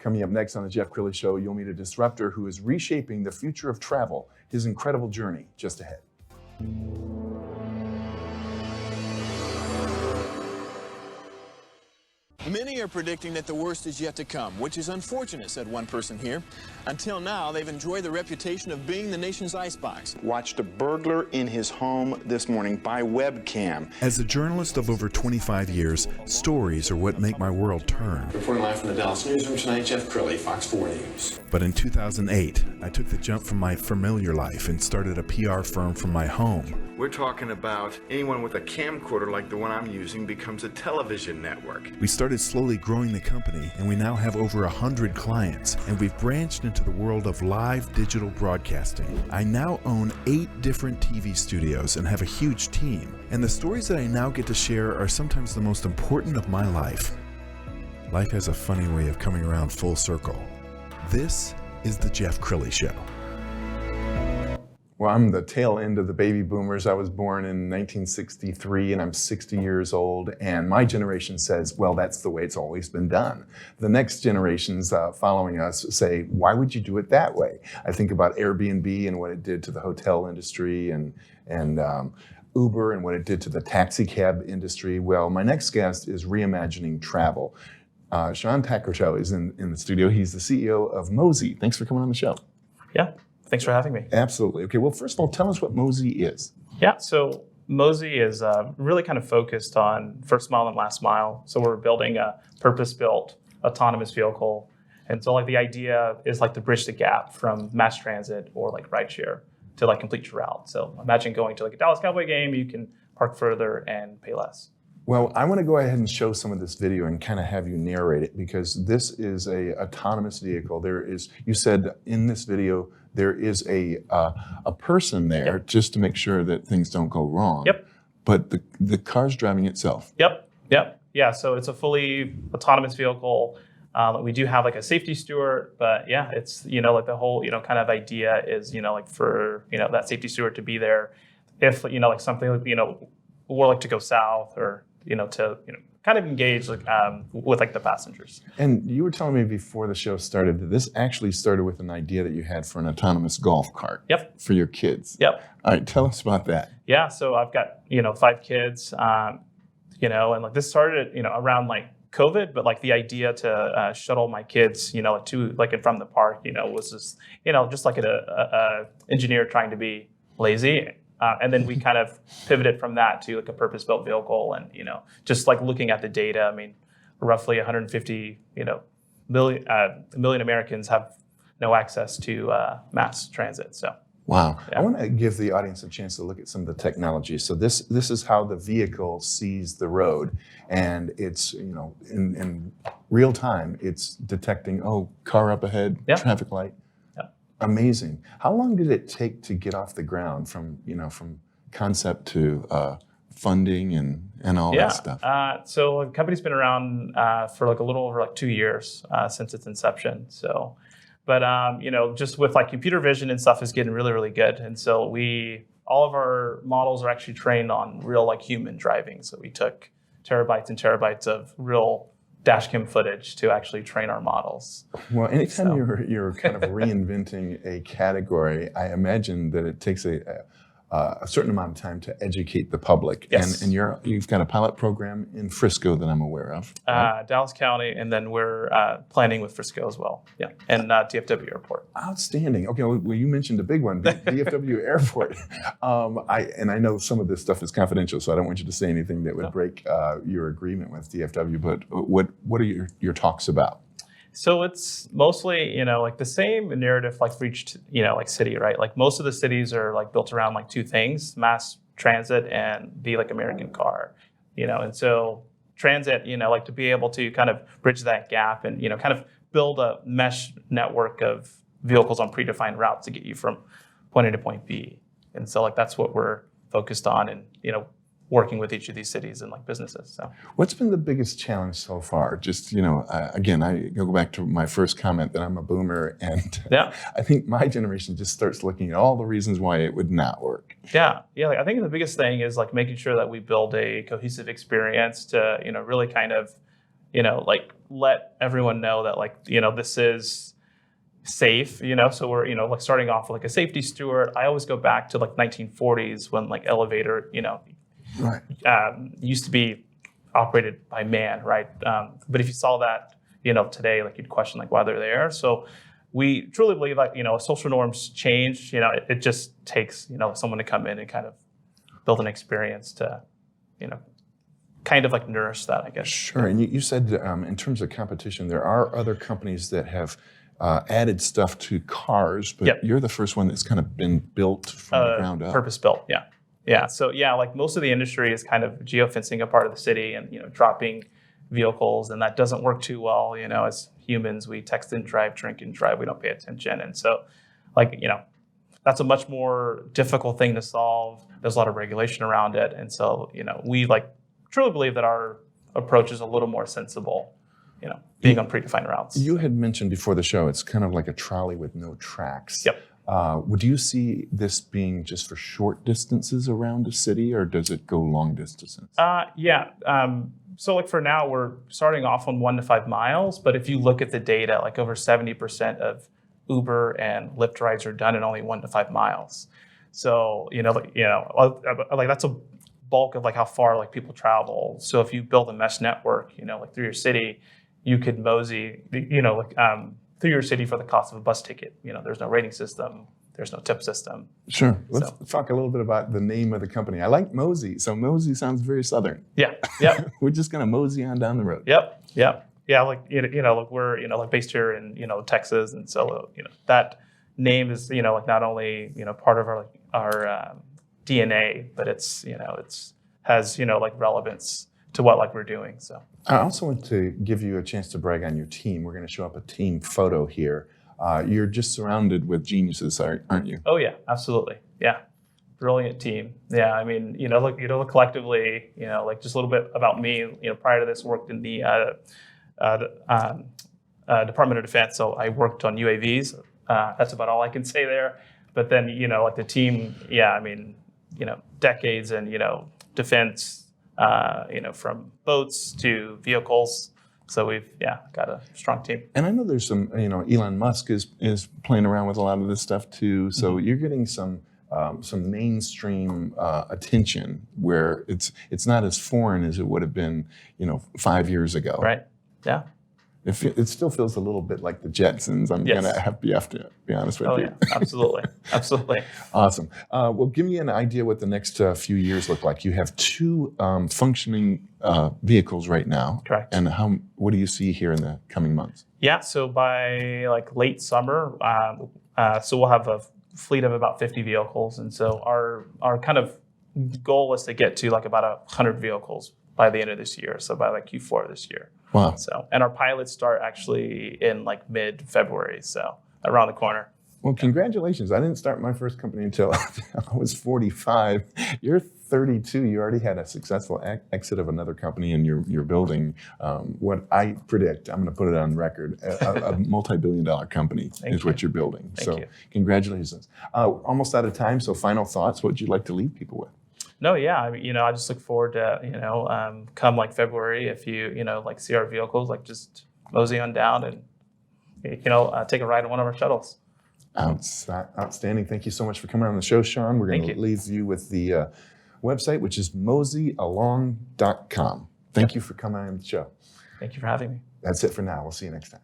Coming up next on the Jeff Crilley Show, you'll meet a disruptor who is reshaping the future of travel. His incredible journey just ahead. Many are predicting that the worst is yet to come, which is unfortunate, said one person here. Until now, they've enjoyed the reputation of being the nation's icebox. Watched a burglar in his home this morning by webcam. As a journalist of over 25 years, stories are what make my world turn. Reporting live from the Dallas newsroom tonight, Jeff Crilley, Fox 4 News. But in 2008, I took the jump from my familiar life and started a PR firm from my home. We're talking about anyone with a camcorder like the one I'm using becomes a television network. We started slowly growing the company, and we now have over 100 clients, and we've branched into the world of live digital broadcasting. I now own 8 different TV studios and have a huge team, and the stories that I now get to share are sometimes the most important of my life. Life has a funny way of coming around full circle. This is the Jeff Crilley Show. Well, I'm the tail end of the baby boomers. I was born in 1963 and I'm 60 years old. And my generation says, well, that's the way it's always been done. The next generations following us say, why would you do it that way? I think about Airbnb and what it did to the hotel industry and Uber and what it did to the taxicab industry. Well, my next guest is reimagining travel. Shawn Taikratoke is in the studio. He's the CEO of Mozee. Thanks for coming on the show. Yeah. Thanks for having me. Absolutely. Okay, well, first of all, tell us what Mozee is. Yeah, so Mozee is really kind of focused on first mile and last mile. So we're building a purpose-built autonomous vehicle. And so like the idea is like to bridge the gap from mass transit or like rideshare to like complete your route. So imagine going to like a Dallas Cowboy game, you can park further and pay less. Well, I want to go ahead and show some of this video and kind of have you narrate it because this is a autonomous vehicle. There is, you said in this video, there is a person there Yep. just to make sure that things don't go wrong. Yep. But the car's driving itself. Yep. Yeah, so it's a fully autonomous vehicle. We do have like a safety steward, but yeah, it's, like the whole, kind of idea is, like for, that safety steward to be there if, like something, were like to go south or, to, kind of engage like, with like the passengers. And you were telling me before the show started that this actually started with an idea that you had for an autonomous golf cart. Yep. For your kids. Yep. All right, tell us about that. Yeah, so I've got, 5 kids, and like this started, around like COVID, but like the idea to shuttle my kids, to like from the park, was just, just like a engineer trying to be lazy. And then we kind of pivoted from that to like a purpose-built vehicle and, just like looking at the data, I mean, roughly 150, million Americans have no access to mass transit. So, wow. Yeah. I want to give the audience a chance to look at some of the technology. So this is how the vehicle sees the road. And it's, in real time, it's detecting, car up ahead, Yeah. traffic light. Amazing. How long did it take to get off the ground from concept to funding and all that stuff? So the company's been around for like a little over like 2 years since its inception. So, but just with like computer vision and stuff is getting really, really good. And so all of our models are actually trained on real like human driving. So we took terabytes and terabytes of real dash cam footage to actually train our models. Well, anytime you're kind of reinventing a category, I imagine that it takes a certain amount of time to educate the public. Yes. And you've got a pilot program in Frisco that I'm aware of. Right? Dallas County, and then we're planning with Frisco as well. Yeah, and DFW Airport. Outstanding. Okay, well, you mentioned a big one, DFW Airport. I know some of this stuff is confidential, so I don't want you to say anything that would break your agreement with DFW. But what are your talks about? So it's mostly, like the same narrative like for each, like city, right? Like most of the cities are like built around like 2 things: mass transit and the like American car, And so transit, like to be able to kind of bridge that gap and, kind of build a mesh network of vehicles on predefined routes to get you from point A to point B. And so like that's what we're focused on and, working with each of these cities and like businesses. So, what's been the biggest challenge so far? Just, again, I go back to my first comment that I'm a boomer, and I think my generation just starts looking at all the reasons why it would not work. Yeah. Like, I think the biggest thing is like making sure that we build a cohesive experience to, really kind of, like let everyone know that like, this is safe, so we're, like starting off with like a safety steward. I always go back to like 1940s when like elevator, Right. used to be operated by man, right? But if you saw that, today, like you'd question like why they're there. So we truly believe that, social norms change, it just takes, someone to come in and kind of build an experience to, kind of like nourish that, I guess. Sure. And you said in terms of competition, there are other companies that have added stuff to cars, but Yep. you're the first one that's kind of been built from the ground up. Purpose built, yeah. Yeah, so like most of the industry is kind of geofencing a part of the city and, dropping vehicles, and that doesn't work too well. As humans, we text and drive, drink and drive, we don't pay attention. And so like, that's a much more difficult thing to solve. There's a lot of regulation around it. And so, we like truly believe that our approach is a little more sensible, being on predefined routes. You had mentioned before the show, it's kind of like a trolley with no tracks. Yep. Would you see this being just for short distances around a city, or does it go long distances? Yeah. So like for now, we're starting off on 1 to 5 miles. But if you look at the data, like over 70% of Uber and Lyft rides are done in only 1 to 5 miles. So, like that's a bulk of like how far like people travel. So if you build a mesh network, like through your city, you could mosey, through your city for the cost of a bus ticket. There's no rating system. There's no tip system. Sure. Let's talk a little bit about the name of the company. I like Mozee. So Mozee sounds very Southern. Yeah. Yep. We're just going to mosey on down the road. Yep. Yep. Yeah. Like, like we're, like based here in, Texas. And so, that name is, like not only, part of our DNA, but it's, has, like relevance to what like we're doing. So I also want to give you a chance to brag on your team. We're going to show up a team photo here. You're just surrounded with geniuses, aren't you? Oh yeah, absolutely. Yeah, brilliant team. Yeah, I mean, look collectively, like just a little bit about me. Prior to this, worked in the Department of Defense. So I worked on UAVs. That's about all I can say there. But then, like the team, yeah, I mean, decades and defense, from boats to vehicles. So we've, got a strong team. And I know there's some, Elon Musk is playing around with a lot of this stuff too. So you're getting some mainstream attention where it's not as foreign as it would have been, 5 years ago. Right. Yeah. It still feels a little bit like the Jetsons. I'm Yes. going to have to be honest with you. Oh yeah, absolutely. Absolutely. Awesome. Well, give me an idea what the next few years look like. You have 2 functioning vehicles right now. Correct. And what do you see here in the coming months? Yeah, so by like late summer, so we'll have a fleet of about 50 vehicles. And so our kind of goal is to get to like about 100 vehicles by the end of this year. So by like Q4 of this year. Wow. So, and our pilots start actually in like mid-February. So around the corner. Well, congratulations. I didn't start my first company until I was 45. You're 32. You already had a successful exit of another company, and you're building what I predict, I'm going to put it on record, a multi-billion-dollar company what you're building. Thank you. Congratulations. Almost out of time, so final thoughts. What would you like to leave people with? No, yeah, I mean, I just look forward to, come like February, if you, like see our vehicles, like just mosey on down and, take a ride on one of our shuttles. Outstanding. Thank you so much for coming on the show, Shawn. We're going to leave you with the website, which is moseealong.com. Thank you for coming on the show. Thank you for having me. That's it for now. We'll see you next time.